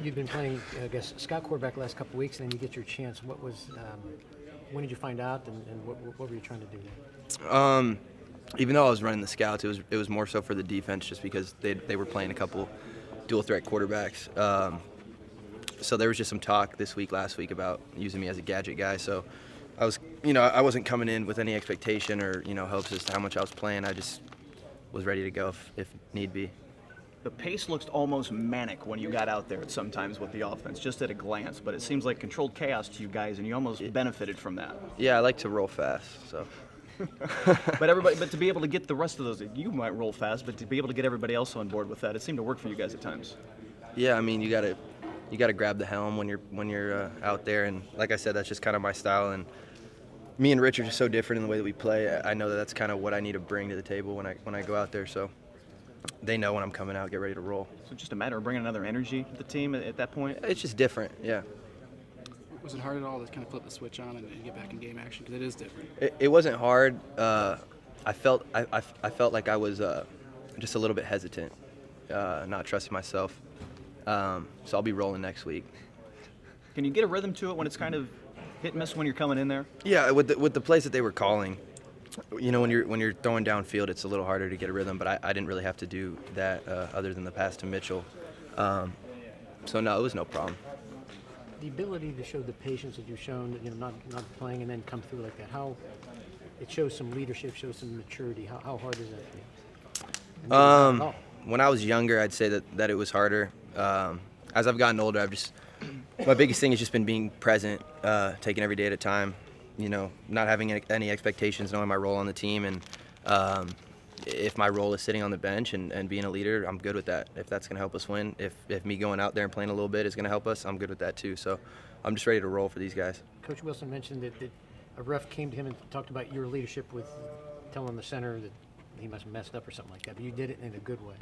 You've been playing, I guess, scout quarterback the last couple of weeks, and then you get your chance. When did you find out, and what were you trying to do there? Even though I was running the scouts, it was more so for the defense, just because they were playing a couple dual threat quarterbacks. So there was just some talk last week about using me as a gadget guy. So I wasn't coming in with any expectation or hopes as to how much I was playing. I just was ready to go if need be. The pace looks almost manic when you got out there sometimes with the offense, just at a glance, but it seems like controlled chaos to you guys, and you almost benefited from that. Yeah, I like to roll fast, so. But to be able to get the rest of those, you might roll fast, but to be able to get everybody else on board with that, it seemed to work for you guys at times. Yeah, I mean, you gotta grab the helm when you're out there, and like I said, that's just kind of my style. And me and Rich are just so different in the way that we play. I know that that's kind of what I need to bring to the table when I go out there. So they know when I'm coming out, get ready to roll. So just a matter of bringing another energy to the team at that point? It's just different, yeah. Was it hard at all to kind of flip the switch on and get back in game action? Because it is different. It wasn't hard. I felt like I was just a little bit hesitant, not trusting myself. So I'll be rolling next week. Can you get a rhythm to it when it's kind of hit and miss when you're coming in there? Yeah, with the plays that they were calling, when you're throwing downfield, it's a little harder to get a rhythm. But I didn't really have to do that other than the pass to Mitchell. So no, it was no problem. The ability to show the patience that you've shown, not playing and then come through like that. How it shows some leadership, shows some maturity. How hard is that for you? When I was younger, I'd say that it was harder. As I've gotten older, my biggest thing has just been being present, taking every day at a time. Not having any expectations, knowing my role on the team, and if my role is sitting on the bench and being a leader, I'm good with that. If that's going to help us win, if me going out there and playing a little bit is going to help us, I'm good with that too. So I'm just ready to roll for these guys. Coach Wilson mentioned that a ref came to him and talked about your leadership with telling the center that he must have messed up or something like that, but you did it in a good way.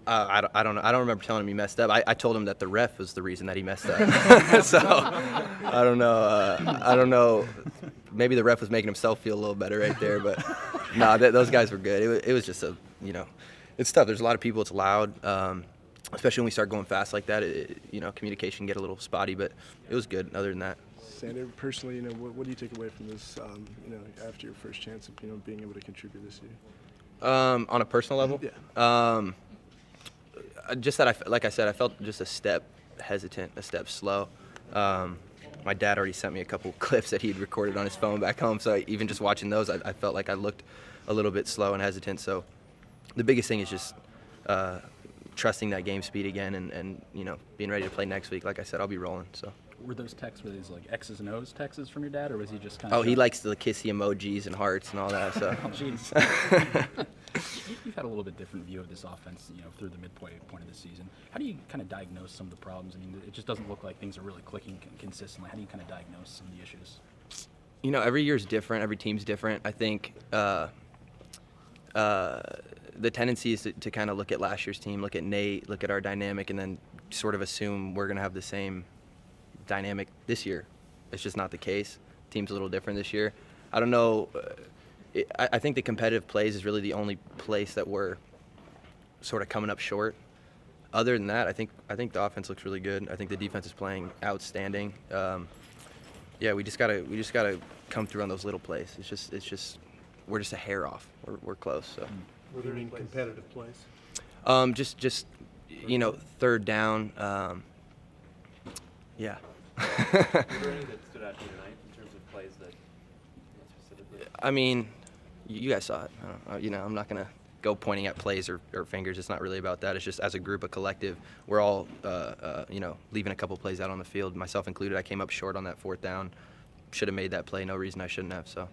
I don't know. I don't remember telling him he messed up. I told him that the ref was the reason that he messed up. So I don't know. Maybe the ref was making himself feel a little better right there, but no, those guys were good. It was just it's tough. There's a lot of people. It's loud, especially when we start going fast like that. Communication can get a little spotty, but it was good. Other than that. Zander, personally, what do you take away from this? After your first chance of being able to contribute this year. On a personal level. Yeah. Just that like I said, I felt just a step hesitant, a step slow. My dad already sent me a couple clips that he'd recorded on his phone back home, so even just watching those, I felt like I looked a little bit slow and hesitant. So the biggest thing is just trusting that game speed again and being ready to play next week. Like I said, I'll be rolling. So. Were those texts, were these like X's and O's texts from your dad, or was he just kind of? Oh, he likes the kissy emojis and hearts and all that. So. Oh, jeez. You've had a little bit different view of this offense, through the midpoint point of the season. How do you kind of diagnose some of the problems? I mean, it just doesn't look like things are really clicking consistently. How do you kind of diagnose some of the issues? Every year's different. Every team's different. I think the tendency is to kind of look at last year's team, look at Nate, look at our dynamic, and then sort of assume we're going to have the same dynamic this year. It's just not the case. Team's a little different this year. I don't know. I think the competitive plays is really the only place that we're sort of coming up short. Other than that, I think the offense looks really good. I think the defense is playing outstanding. We just gotta come through on those little plays. It's just we're just a hair off. We're close. So. Were there any competitive plays? Just third down. Yeah. Were there any that stood out to you tonight in terms of plays that specifically? I mean, you guys saw it. I'm not going to go pointing at plays or fingers. It's not really about that. It's just as a group, a collective, we're all, leaving a couple plays out on the field, myself included. I came up short on that fourth down. Should have made that play. No reason I shouldn't have, so.